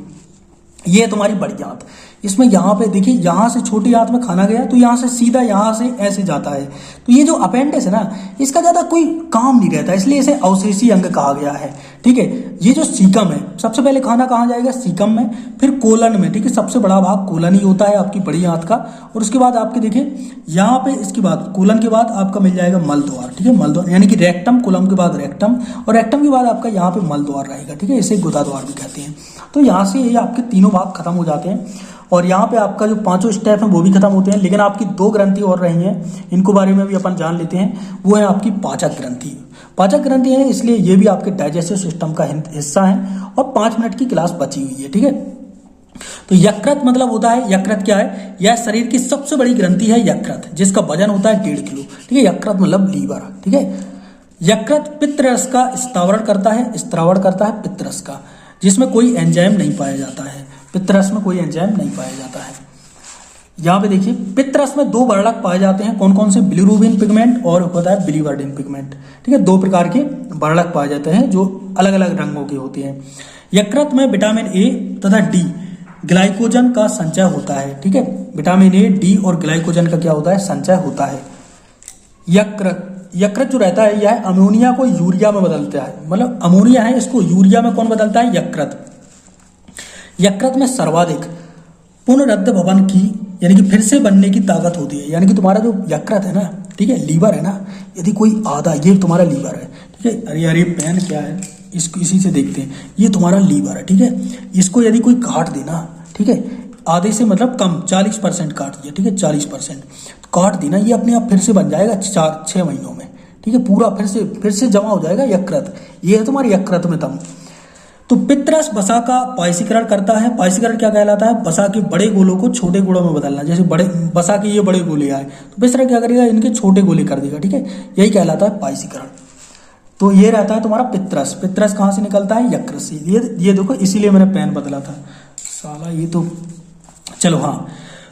ये तुम्हारी बड़ी आंत, इसमें यहाँ पे देखिए, यहाँ से छोटी आंत में खाना गया तो यहाँ से सीधा यहाँ से ऐसे जाता है। तो ये जो अपेंडिस है ना, इसका ज्यादा कोई काम नहीं रहता, इसलिए इसे अवशेषी अंग कहा गया है, ठीक है। ये जो सीकम है, सबसे पहले खाना कहाँ जाएगा? सीकम में, फिर कोलन में, ठीक है। सबसे बड़ा भाग कोलन ही होता है आपकी बड़ी आंत का। और उसके बाद आपके देखिए यहाँ पे, इसके बाद कोलन के बाद आपका मिल जाएगा मलद्वार, ठीक है। मलद्वार यानी कि रेक्टम, कोलन के बाद रेक्टम, और रेक्टम के बाद आपका यहाँ पे मलद्वार रहेगा, ठीक है। इसे गुदाद्वार भी कहते हैं। तो यहाँ से ये आपके तीनों भाग खत्म हो जाते हैं और यहाँ पे आपका जो 5 स्टेप है वो भी खत्म होते हैं। लेकिन आपकी 2 ग्रंथि और रही हैं, इनको बारे में भी अपन जान लेते हैं। वो है आपकी पाचक ग्रंथि। पाचक ग्रंथि है, इसलिए ये भी आपके डाइजेस्टिव सिस्टम का हिस्सा है। और 5 मिनट की क्लास बची हुई है, ठीक है। तो यकृत मतलब होता है, यकृत क्या है? यह शरीर की सबसे बड़ी ग्रंथि है यकृत, जिसका वजन होता है 1.5 किलो, ठीक है। यकृत मतलब लीवर, ठीक है। यकृत पित्तरस का स्त्रावण करता है पित्तरस का, जिसमें कोई एंजाइम नहीं पाया जाता है। पित्तरस में कोई एंजाइम नहीं पाया जाता है। यहाँ पे देखिए, पित्तरस में 2 वर्णक पाए जाते हैं। कौन कौन से? बिलिरुबिन पिगमेंट और होता है बिलीवर्डिन पिगमेंट, ठीक है। 2 प्रकार के वर्णक पाए जाते हैं जो अलग अलग रंगों के होते हैं। यकृत में विटामिन ए तथा डी ग्लाइकोजन का संचय होता है, ठीक है। विटामिन ए, डी और ग्लाइकोजन का क्या होता है? संचय होता है। यकृत जो रहता है, यह अमोनिया को यूरिया में बदलता है, मतलब अमोनिया है, इसको यूरिया में कौन बदलता है? यकृत। यकृत में सर्वाधिक पुनरुद्ध भवन की यानी कि फिर से बनने की ताकत होती है। यानी कि तुम्हारा जो यकृत है ना, ठीक है, लीवर है ना, यदि कोई आधा, ये तुम्हारा लीवर है, ठीक है। अरे यार ये पेन क्या है, इसको इसी से देखते हैं। ये तुम्हारा लीवर है, ठीक है। इसको यदि कोई काट देना, ठीक है, आधे से मतलब कम 40% काट दिया, ठीक है, 40% काट देना, ये अपने आप फिर से बन जाएगा 4-6 महीनों में, ठीक है। पूरा फिर से जमा हो जाएगा यकृत। ये है तुम्हारे यकृत में दम। तो पित्तरस वसा का पायसीकरण करता है। पायसीकरण क्या कहलाता है? वसा के बड़े गोलों को छोटे गोलों में बदलना। जैसे बड़े वसा के ये बड़े गोले आए तो पित्तरस क्या करेगा? इनके छोटे गोले कर देगा, ठीक है। यही कहलाता है पायसीकरण। तो ये रहता है तुम्हारा पित्तरस। पित्तरस कहाँ से निकलता है? यकृत से। ये देखो, इसीलिए मैंने पेन बदला था साला, ये तो चलो हाँ।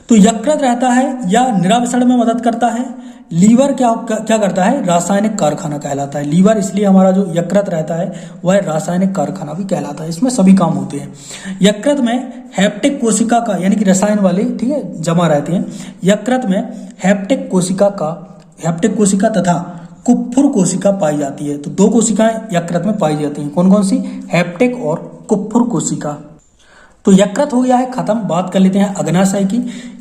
तो यकृत रहता है या निरावरण में मदद करता है। लीवर क्या करता है? रासायनिक कारखाना कहलाता है। लीवर इसलिए हमारा जो यकृत रहता है वह रासायनिक कारखाना भी कहलाता है। इसमें सभी काम होते हैं। यकृत में हेप्टिक कोशिका का यानी कि रसायन वाले, ठीक है, जमा रहते हैं। यकृत में हेप्टिक कोशिका तथा कुप्फुर कोशिका पाई जाती है। तो 2 कोशिकाएं यकृत में पाई जाती हैं। कौन कौन सी? हेप्टिक और कुप्फुर कोशिका। तो यकृत हो गया है खत्म। बात कर लेते हैं अग्नाशय की।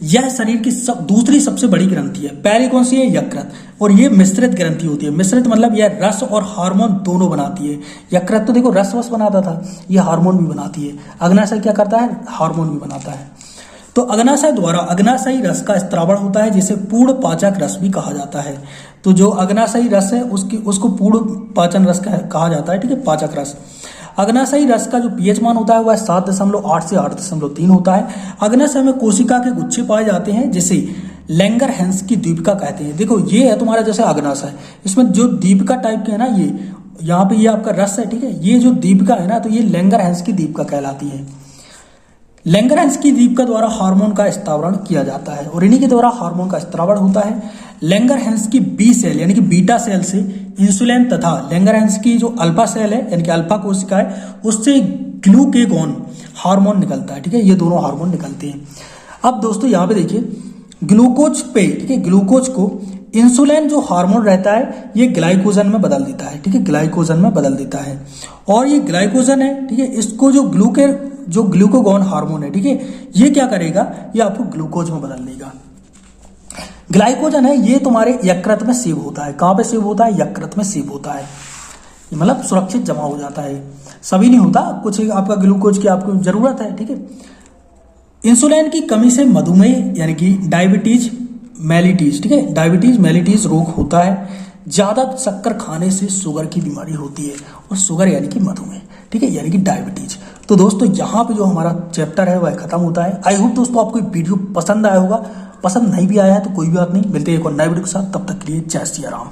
यह शरीर की दूसरी सबसे बड़ी ग्रंथि है। पहली कौन सी है? यकृत। और ये मिश्रित ग्रंथि होती है। मिश्रित मतलब यह रस और हार्मोन दोनों बनाती है। यकृत तो देखो रस बनाता था, ये हार्मोन भी बनाती है। अग्नाशय क्या करता है? हार्मोन भी बनाता है। तो अग्नाशय द्वारा अग्नाशयी रस का स्त्रावण होता है, जिसे पूर्ण पाचक रस भी कहा जाता है। तो जो अग्नाशयी रस है उसको पूर्ण पाचन रस कहा जाता है, ठीक है, पाचक रस। अग्नाशयी रस का जो पीएच मान होता है वह 7.8 से 8.3 होता है। अग्नाशय में कोशिका के गुच्छे पाए जाते हैं, जिसे लैंगरहैंस की दीपिका कहते हैं। देखो ये है तुम्हारा जैसे अग्नाशय, इसमें जो दीपिका टाइप के है ना, ये यहाँ पे ये आपका रस है, ठीक है। ये जो दीपिका है ना, तो ये लैंगरहैंस की दीपिका कहलाती है। लैंगरहैंस की दीपिका द्वारा हार्मोन का स्त्रावण किया जाता है और इन्हीं के द्वारा हार्मोन का स्त्रावण होता है। लैंगरहैंस की बी सेल यानी कि बीटा सेल से इंसुलिन तथा लैंगरहैंस की जो अल्फा सेल है यानी कि अल्फा कोशिका है, उससे ग्लूकेगॉन हार्मोन निकलता है, ठीक है। ये दोनों हार्मोन निकलते हैं। अब दोस्तों यहाँ पे देखिए, ग्लूकोज पे, ठीक है, ग्लूकोज को इंसुलिन जो हार्मोन रहता है ये ग्लाइकोजन में बदल देता है, ठीक है, ग्लाइकोजन में बदल देता है। और ये ग्लाइकोजन है, ठीक है, इसको जो ग्लूकागॉन हार्मोन है, ठीक है, ये क्या करेगा? ये आपको ग्लूकोज में बदल देगा। ग्लाइकोजन है ये तुम्हारे यकृत में सेव होता है। कहाँ पे सेव होता है? यकृत में सेव होता है। ये मतलब सुरक्षित जमा हो जाता है। सभी नहीं होता, कुछ आपका ग्लूकोज की आपको जरूरत है, ठीक है। इंसुलिन की कमी से मधुमेह यानी कि डायबिटीज मेलिटस, ठीक है, डायबिटीज मेलिटस रोग होता है। ज्यादा शक्कर खाने से शुगर की बीमारी होती है, और शुगर यानी कि मधुमेह, ठीक है, यानी कि डायबिटीज। तो दोस्तों यहाँ पे जो हमारा चैप्टर है वह खत्म होता है। आई होप दोस्तों आपको वीडियो पसंद आया होगा। पसंद नहीं भी आया है तो कोई भी बात नहीं, मिलते हैं एक और नए वीडियो के साथ। तब तक के लिए जय सिया राम।